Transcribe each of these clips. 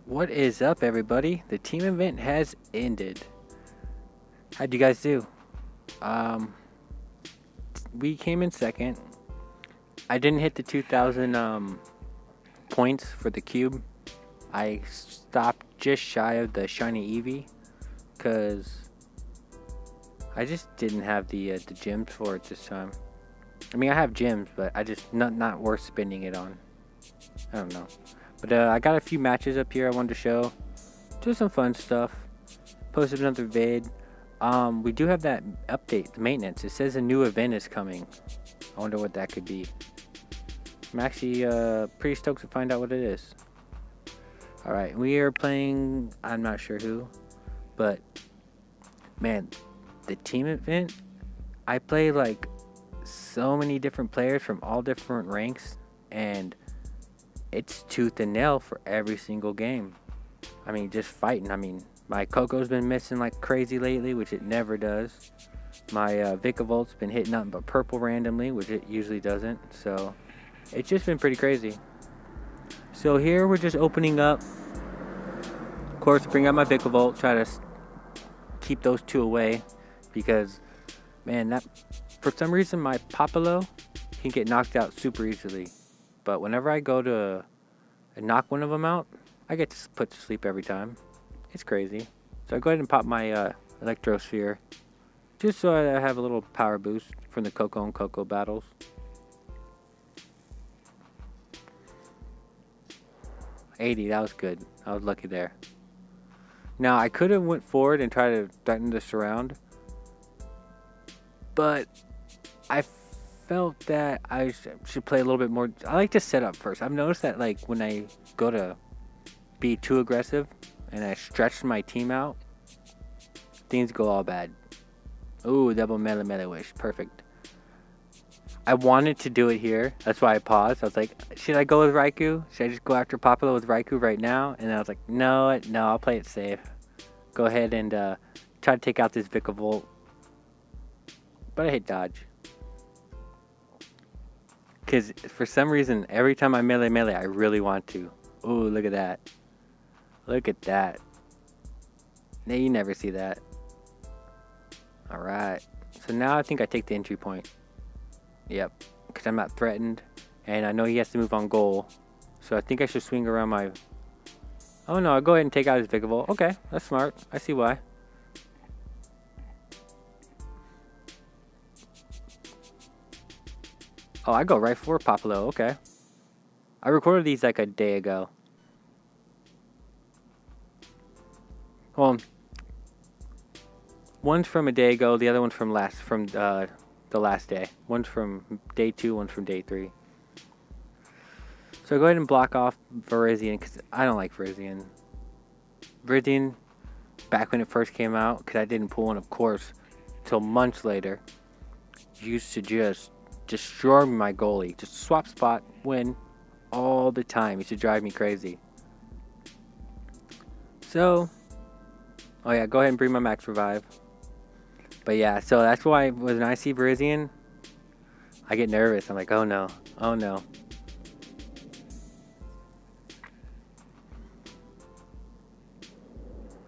What is up, everybody? The team event has ended. How'd you guys do? Um, we came in second. I didn't hit the 2,000 points for the cube. I stopped just shy of the shiny Eevee because I just didn't have the gems for it this time. I mean, I have gems, but I just not worth spending it on. I don't know. But I got a few matches up here I wanted to show. Just some fun stuff. Posted another vid. We do have that update, the maintenance. It says a new event is coming. I wonder what that could be. I'm actually pretty stoked to find out what it is. Alright, we are playing, I'm not sure who, but man, the team event, I play like so many different players from all different ranks, and it's tooth and nail for every single game. I mean, just fighting. I mean, my Coco's been missing like crazy lately, which it never does. My Vicavolt's been hitting nothing but purple randomly, which it usually doesn't. So, it's just been pretty crazy. So here we're just opening up. Of course, bring out my Vicavolt, try to keep those two away. Because, man, that for some reason my Popolo can get knocked out super easily. But whenever I go to knock one of them out, I get to put to sleep every time. It's crazy. So I go ahead and pop my Electrosphere, just so I have a little power boost from the Coco and Coco battles. $80, that was good. I was lucky there. Now I could have went forward and tried to threaten the surround, but I felt that I should play a little bit more. I like to set up first. I've noticed that like when I go to be too aggressive and I stretch my team out, things go all bad. Ooh, double melee wish. Perfect. I wanted to do it here. That's why I paused. I was like, should I go with Raikou? Should I just go after Popolo with Raikou right now? And I was like, no, I'll play it safe. Go ahead and try to take out this Vicavolt. But I hit dodge. Because for some reason, every time I melee, I really want to. Ooh, look at that. Look at that. Now you never see that. Alright. So now I think I take the entry point. Yep. Because I'm not threatened. And I know he has to move on goal. So I think I should swing around my... Oh no, I'll go ahead and take out his Vicavolt. Okay, that's smart. I see why. Oh, I go right for Popolo. Okay. I recorded these like a day ago. Well, one's from a day ago. The other one's from the last day. One's from day 2. One's from day 3. So go ahead and block off Virizion because I don't like Virizion. Virizion, back when it first came out, because I didn't pull one, of course, till months later, used to just destroy my goalie. Just swap spot, win all the time. It used to drive me crazy. So, oh yeah, go ahead and bring my max revive. But yeah, so that's why when I see Virizion, I get nervous. I'm like, oh no, oh no.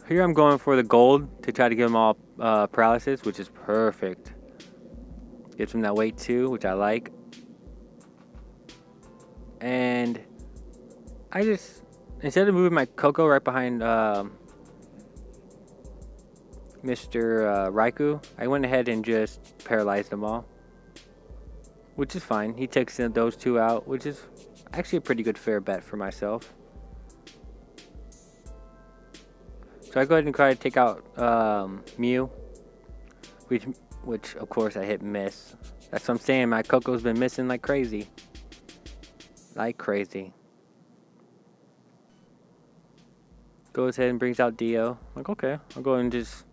Here I'm going for the gold to try to give him all paralysis, which is perfect. Gives him that weight too, which I like. And I just, instead of moving my Coco right behind Mr. Raikou, I went ahead and just paralyzed them all. Which is fine. He takes those two out, which is actually a pretty good fair bet for myself. So I go ahead and try to take out Mew, which of course I hit miss. That's what I'm saying. My Coco's been missing like crazy. Like crazy. Goes ahead and brings out Dio. Like, okay, I'll go and just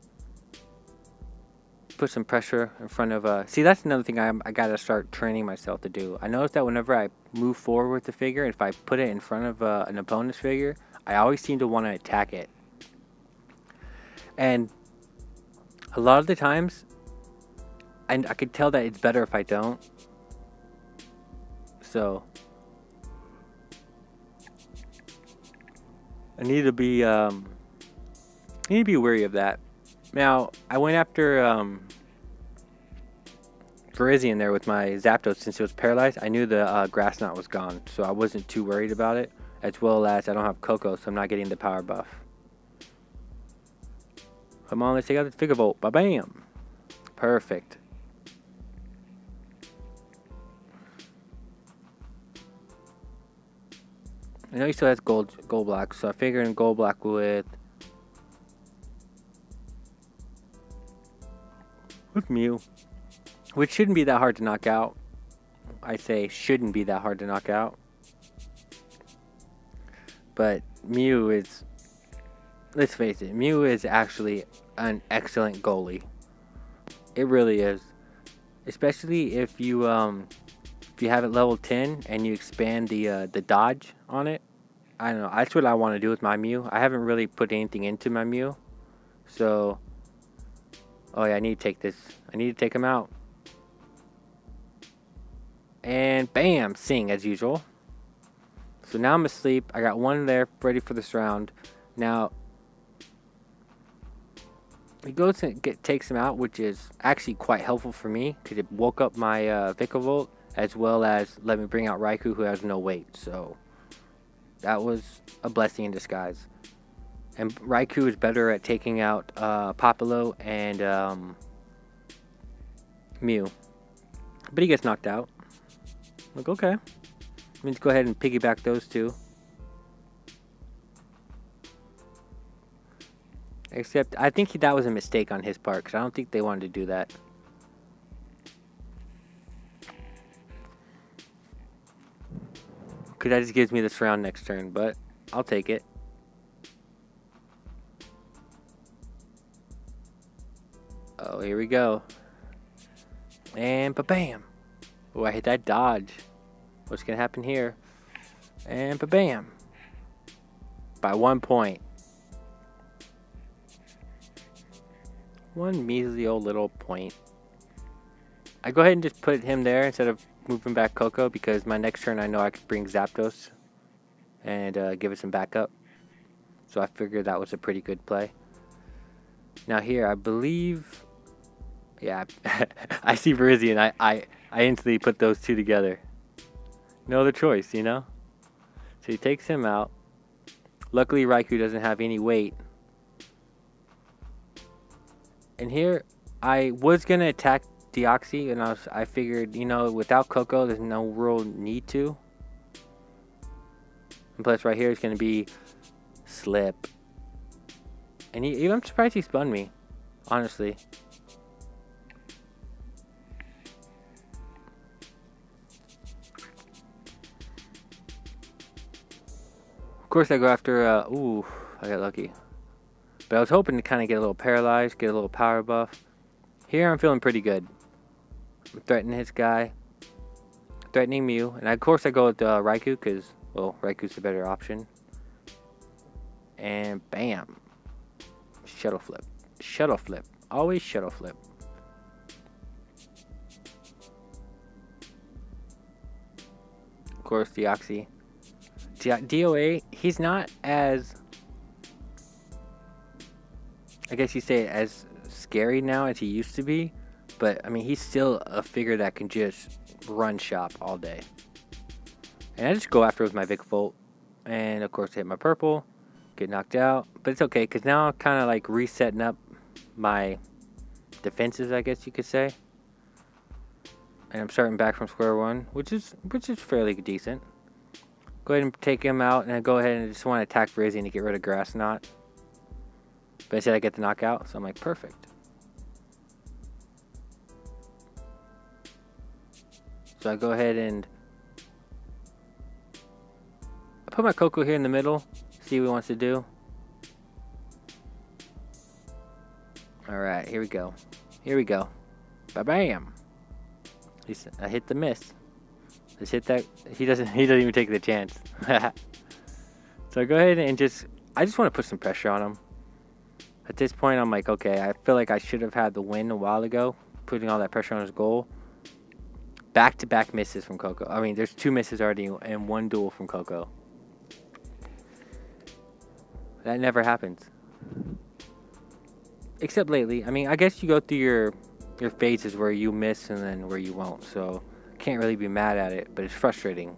put some pressure in front of... See, that's another thing I gotta start training myself to do. I noticed that whenever I move forward with the figure, if I put it in front of an opponent's figure, I always seem to want to attack it. And a lot of the times, I could tell that it's better if I don't. So, I need to be wary of that. Now, I went after Virizion there with my Zapdos since it was paralyzed. I knew the grass knot was gone, so I wasn't too worried about it. As well as I don't have Coco, so I'm not getting the power buff. Come on, let's take out this Figure Volt. Ba-bam! Perfect. I know he still has gold block, so I figured in gold block with Mew, which shouldn't be that hard to knock out. I say shouldn't be that hard to knock out. But Mew is, let's face it, Mew is actually an excellent goalie. It really is. Especially if you have it level 10 and you expand the dodge on it. I don't know. That's what I want to do with my Mew. I haven't really put anything into my Mew. So, oh yeah, I need to take this. I need to take him out. And bam, Sing as usual. So now I'm asleep. I got one there ready for this round. Now, he goes and takes him out, which is actually quite helpful for me because it woke up my Vikavolt as well as let me bring out Raikou, who has no weight. So that was a blessing in disguise. And Raikou is better at taking out Popolo and Mew. But he gets knocked out. Like, okay. Let's go ahead and piggyback those two. Except, I think that was a mistake on his part, because I don't think they wanted to do that. Because that just gives me this round next turn, but I'll take it. Oh, here we go. And ba-bam. Oh, I hit that dodge. What's going to happen here? And ba-bam. By 1 point. One measly old little point. I go ahead and just put him there instead of moving back Coco because my next turn I know I could bring Zapdos and give it some backup. So I figured that was a pretty good play. Now here, I believe... Yeah, I see Virizion. I instantly put those two together. No other choice, you know? So he takes him out. Luckily, Raikou doesn't have any weight. And here, I was going to attack Deoxys, and I figured, you know, without Coco, there's no real need to. And plus, right here is going to be Slip. And I'm surprised he spun me, honestly. Of course, I go after, ooh, I got lucky. But I was hoping to kind of get a little paralyzed, get a little power buff. Here, I'm feeling pretty good. I'm threatening his guy. Threatening Mew. And of course, I go with Raikou because, well, Raikou's the better option. And bam. Shuttle flip. Shuttle flip. Always shuttle flip. Of course, Deoxys. DOA, he's not as, I guess you say, as scary now as he used to be. But, I mean, he's still a figure that can just run shop all day. And I just go after with my Vikavolt. And, of course, hit my purple. Get knocked out. But it's okay, because now I'm kind of, like, resetting up my defenses, I guess you could say. And I'm starting back from square one, which is fairly decent. Go ahead and take him out, and I go ahead and just want to attack Virizion to get rid of Grass Knot. But I said I get the knockout, so I'm like, perfect. So I go ahead and I put my Coco here in the middle, see what he wants to do. Alright, here we go. Here we go. Ba-bam! I hit the miss. Just hit that. He doesn't even take the chance. So I go ahead and I just want to put some pressure on him. At this point, I'm like, okay, I feel like I should have had the win a while ago, putting all that pressure on his goal. Back-to-back misses from Coco. I mean, there's 2 misses already and 1 duel from Coco. That never happens. Except lately. I mean, I guess you go through your phases where you miss and then where you won't. So can't really be mad at it, but it's frustrating.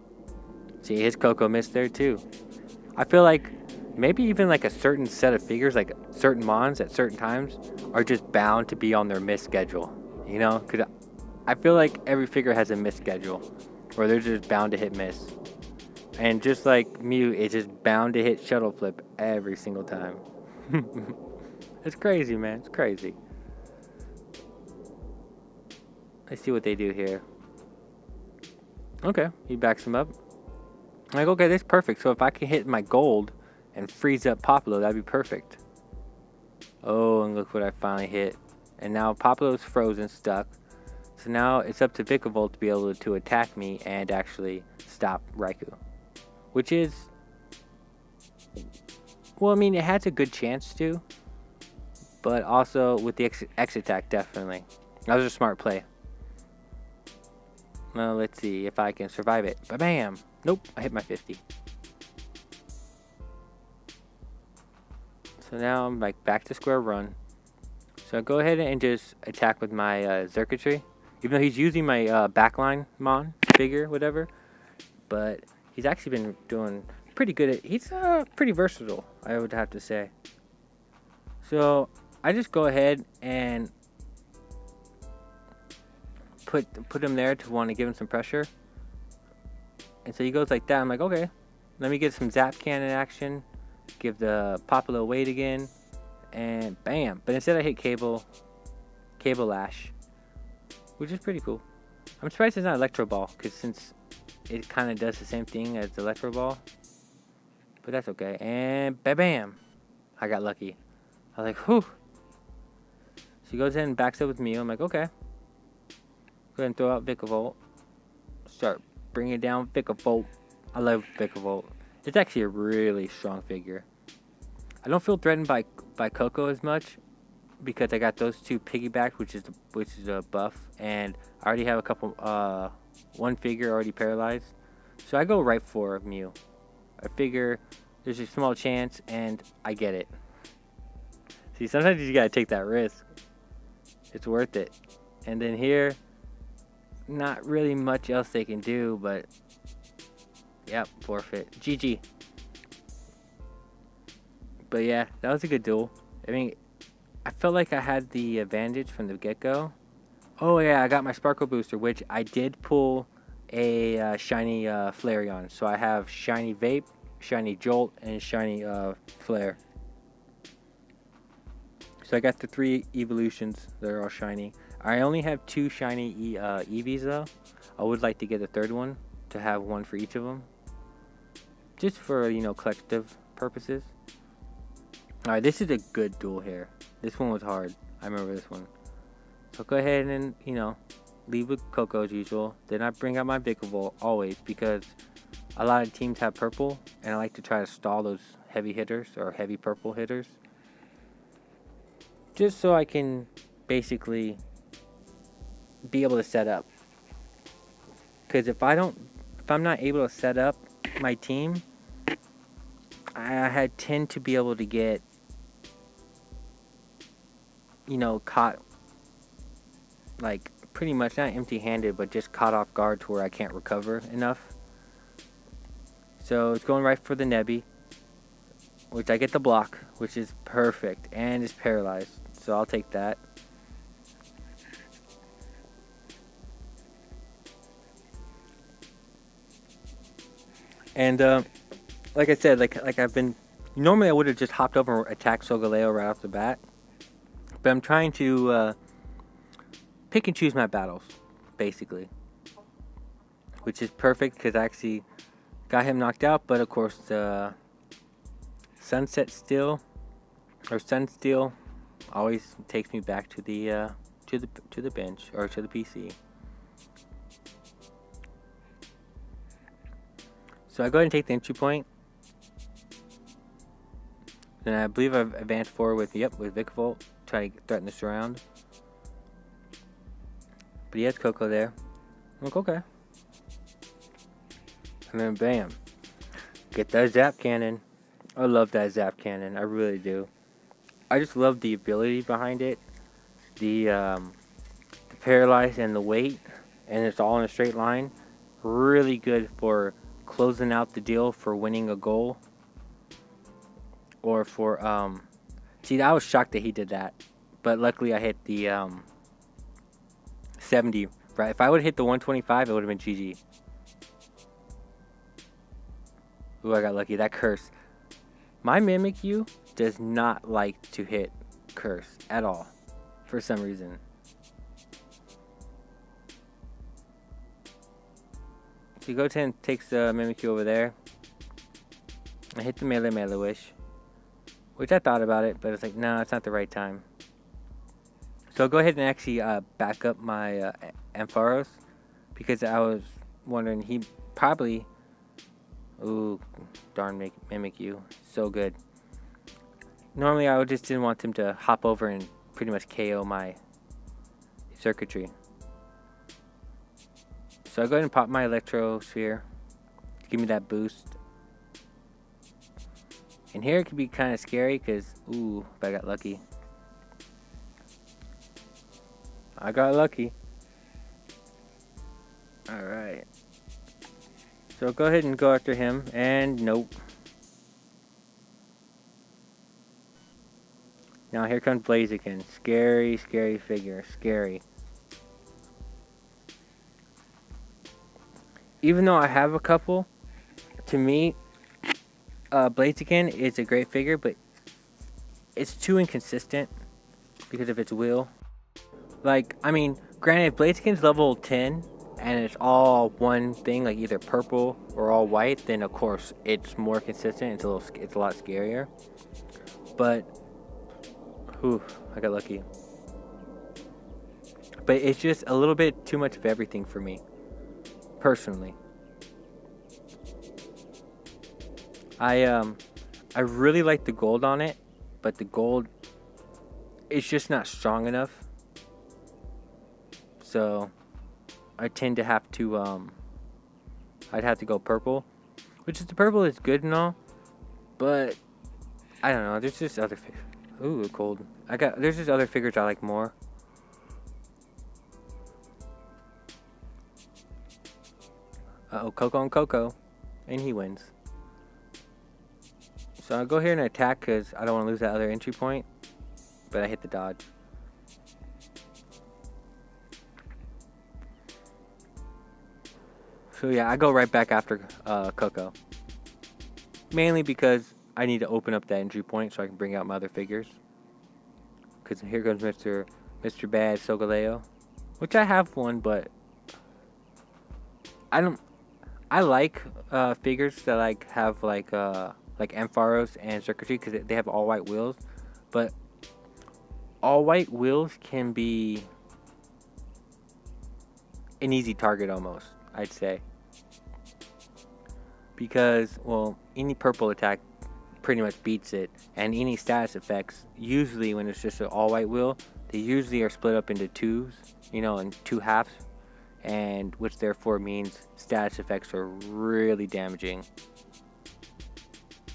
See, his Coco missed there too. I feel like maybe even like a certain set of figures, like certain mons at certain times, are just bound to be on their miss schedule. You know, because I feel like every figure has a miss schedule, where they're just bound to hit miss. And just like Mew, it's just bound to hit shuttle flip every single time. It's crazy, man. It's crazy. Let's see what they do here. Okay, he backs him up. I'm like, okay, that's perfect. So if I can hit my gold and freeze up Popolo, that'd be perfect. Oh, and look what I finally hit. And now Popolo's frozen, stuck. So now it's up to Vikavolt to be able to attack me and actually stop Raikou. Which is... Well, I mean, it has a good chance to. But also, with the X attack, definitely. That was a smart play. Well, let's see if I can survive it. Ba-bam! Nope, I hit my 50. So now I'm like back to square one. So I go ahead and just attack with my Xurkitree. Even though he's using my backline Mon figure, whatever. But he's actually been doing pretty good at... He's pretty versatile, I would have to say. So I just go ahead and put him there to want to give him some pressure. And so he goes like that. I'm like, okay, let me get some Zap Cannon action. Give the Popolo weight again. And bam. But instead I hit Cable Lash. Which is pretty cool. I'm surprised it's not Electro Ball. Because since it kind of does the same thing as Electro Ball. But that's okay. And bam. I got lucky. I was like, whew. So he goes in and backs up with Mew. I'm like, okay. Go ahead and throw out Vikavolt. Start bringing down Vikavolt. I love Vikavolt. It's actually a really strong figure. I don't feel threatened by Coco as much because I got those two piggybacked, which is a buff, and I already have a couple one figure already paralyzed. So I go right for Mew. I figure there's a small chance, and I get it. See, sometimes you gotta take that risk. It's worth it. And then here, not really much else they can do, but yep, forfeit. GG. But yeah, that was a good duel. I mean, I felt like I had the advantage from the get-go. Oh yeah, I got my Sparkle Booster, which I did pull a shiny Flareon. So I have shiny Vape, shiny Jolt, and shiny Flare. So I got the 3 evolutions. They're all shiny. I only have 2 shiny Eevees though. I would like to get a 3rd one to have one for each of them. Just for, you know, collective purposes. Alright, this is a good duel here. This one was hard. I remember this one. So go ahead and, you know, leave with Coco as usual. Then I bring out my Vikavolt always because a lot of teams have purple. And I like to try to stall those heavy hitters or heavy purple hitters. Just so I can basically be able to set up. Because if I'm not able to set up my team, I tend to be able to get, you know, caught, like, pretty much not empty-handed, but just caught off guard to where I can't recover enough. So it's going right for the Nebby, which I get the block, which is perfect, and it's paralyzed. So I'll take that. And like I said, like I've been, normally I would have just hopped over and attacked Solgaleo right off the bat, but I'm trying to pick and choose my battles, basically, which is perfect because I actually got him knocked out. But of course, Sunset Steel or Sunsteel always takes me back to the bench or to the PC. So I go ahead and take the entry point. Then I believe I've advanced forward with Vikavolt, try to threaten this around. But he has Coco there. I'm like, okay. And then bam. Get that Zap Cannon. I love that Zap Cannon. I really do. I just love the ability behind it. The paralyze and the weight, and it's all in a straight line. Really good for closing out the deal for winning a goal, or for See, I was shocked that he did that, but luckily I hit the 70. Right, if I would have hit the 125, it would have been GG. Ooh, I got lucky. That curse. My Mimikyu does not like to hit curse at all, for some reason. So Goten takes the Mimikyu over there. I hit the melee wish, which I thought about it, but it's like, no, it's not the right time. So I'll go ahead and actually back up my Ampharos, because I was wondering, he probably... Ooh, darn Mimikyu. So good. Normally I just didn't want him to hop over and pretty much KO my circuitry. So I'll go ahead and pop my Electro Sphere to give me that boost. And here it can be kind of scary because, ooh, but I got lucky. I got lucky. Alright. So go ahead and go after him, and nope. Now here comes Blaziken. Scary, scary figure. Scary. Even though I have a couple, to me, Blaziken is a great figure, but it's too inconsistent because of its wheel. Like, I mean, granted, Blaziken's level 10, and it's all one thing, like either purple or all white, then of course it's more consistent. It's a lot scarier. But, whew, I got lucky. But it's just a little bit too much of everything for me, personally. I really like the gold on it, but the gold, it's just not strong enough. So I tend to have to I'd have to go purple, which is, the purple is good and all, but I don't know, there's just other ooh, gold. There's just other figures I like more. Uh-oh, Coco and Coco, and he wins. So I'll go here and attack because I don't want to lose that other entry point, but I hit the dodge. So yeah, I go right back after Coco. Mainly because I need to open up that entry point so I can bring out my other figures. Because here comes Mr. Bad Solgaleo, which I have one, but I like figures that like have like Ampharos and Circuitry because they have all white wheels, but all white wheels can be an easy target almost, I'd say. Because, well, any purple attack pretty much beats it, and any status effects, usually when it's just an all white wheel, they usually are split up into twos, in two halves, and which therefore means status effects are really damaging.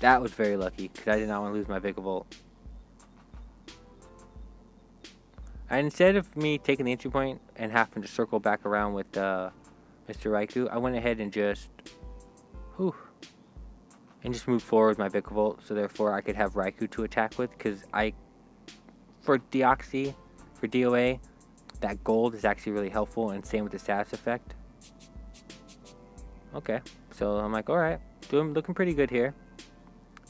That was very lucky, because I did not want to lose my Vigavolt. And instead of me taking the entry point and having to circle back around with Mr. Raikou, I went ahead and just moved forward with my Vigavolt, so therefore I could have Raikou to attack with, because for Deoxy, for DOA, that gold is actually really helpful, and same with the status effect. Okay, so I'm like, alright, looking pretty good here.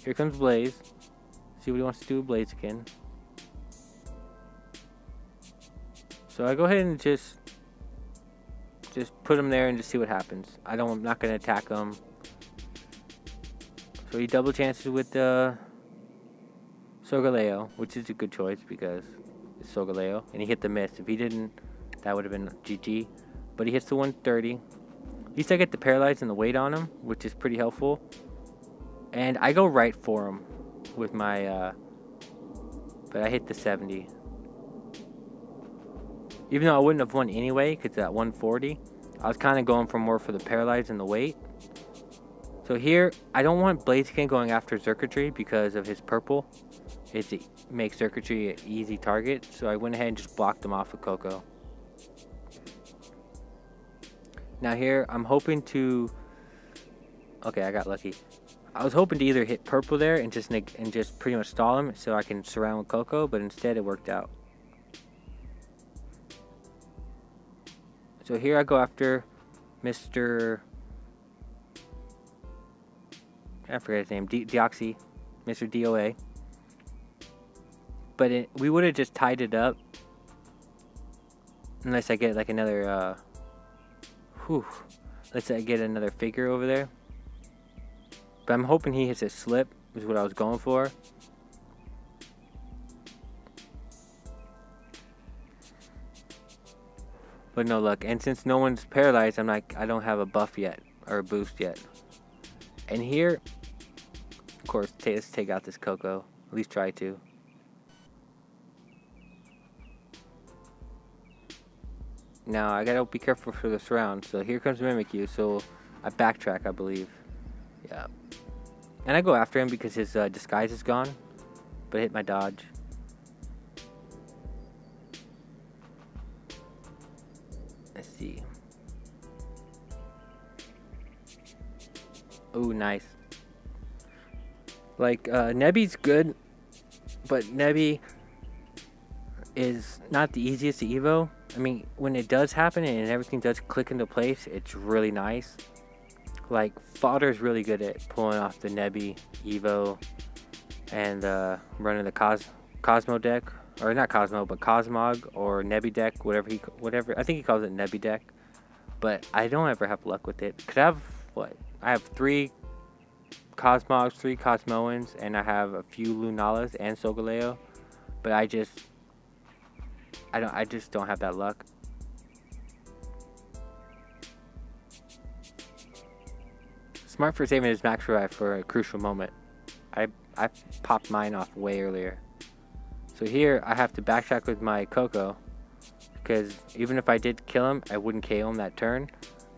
Here comes Blaze. See what he wants to do with Blaziken. So I go ahead and just put him there and just see what happens. I'm not going to attack him. So he double chances with Solgaleo, which is a good choice because it's Solgaleo. And he hit the miss. If he didn't, that would have been GG. But he hits the 130. At least I get the paralyze and the weight on him, which is pretty helpful. And I go right for him with my... but I hit the 70. Even though I wouldn't have won anyway, because at 140, I was kind of going for more for the paralyze and the weight. So here, I don't want Blaziken going after Circuitry because of his purple. It makes Circuitry an easy target, so I went ahead and just blocked him off with Coco. Now here, I'm hoping to... Okay, I got lucky. I was hoping to either hit purple there and just pretty much stall him so I can surround with Coco, but instead it worked out. So here I go after Mr... I forget his name, Deoxy, Mr. DOA. But we would have just tied it up. Unless I get like another, let's say I get another figure over there. But I'm hoping he hits a slip, is what I was going for. But no luck. And since no one's paralyzed, I'm like, I don't have a buff yet, or a boost yet. And here, of course, let's take out this Coco. At least try to. Now, I gotta be careful for this round. So here comes Mimikyu. So I backtrack, I believe. Yeah. And I go after him because his disguise is gone. But I hit my dodge. Let's see. Ooh, nice. Like, Nebby's good, but Nebby is not the easiest to evo. I mean, when it does happen and everything does click into place, it's really nice. Like, Fodder's really good at pulling off the Nebby evo and running the Cosmo deck. Or not Cosmo, but Cosmog or Nebby deck, whatever. I think he calls it Nebby deck. But I don't ever have luck with it. Could I have, what? I have 3 Cosmogs, 3 Cosmoans, and I have a few Lunalas and Solgaleo, but I just don't have that luck. Smart for saving his max revive for a crucial moment. I popped mine off way earlier. So here I have to backtrack with my Coco, because even if I did kill him, I wouldn't KO him that turn.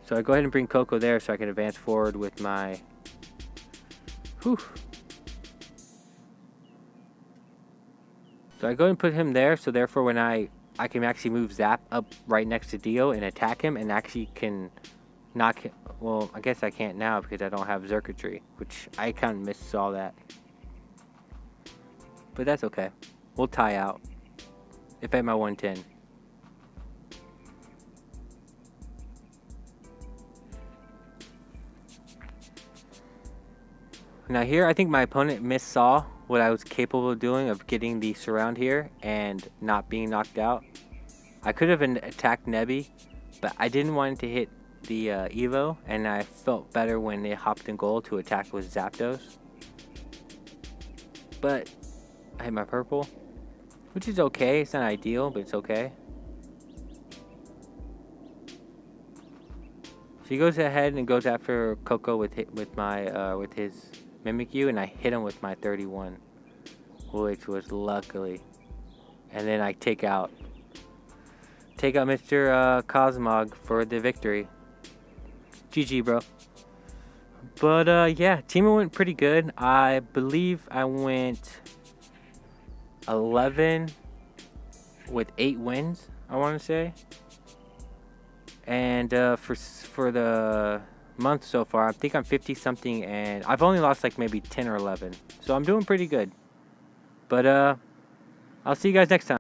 So I go ahead and bring Coco there so I can advance forward with my... Whew. So I go ahead and put him there, so therefore when I can actually move Zap up right next to Dio and attack him and actually can knock him. Well, I guess I can't now because I don't have Circuitry, which I kind of missaw that. But that's okay. We'll tie out. If I'm at my 110. Now here, I think my opponent missaw what I was capable of doing of getting the surround here and not being knocked out. I could have attacked Nebby, but I didn't want it to hit the Evo, and I felt better when they hopped in goal to attack with Zapdos. But I hit my purple, which is okay. It's not ideal, but it's okay. So he goes ahead and goes after Coco with his Mimikyu, and I hit him with my 31, which was luckily. And then I take out Mr. Cosmog for the victory. GG, bro. But yeah, teaming went pretty good. I believe I went 11 with 8 wins, I want to say. And for the month so far, I think I'm 50 something, and I've only lost like maybe 10 or 11. So I'm doing pretty good. But I'll see you guys next time.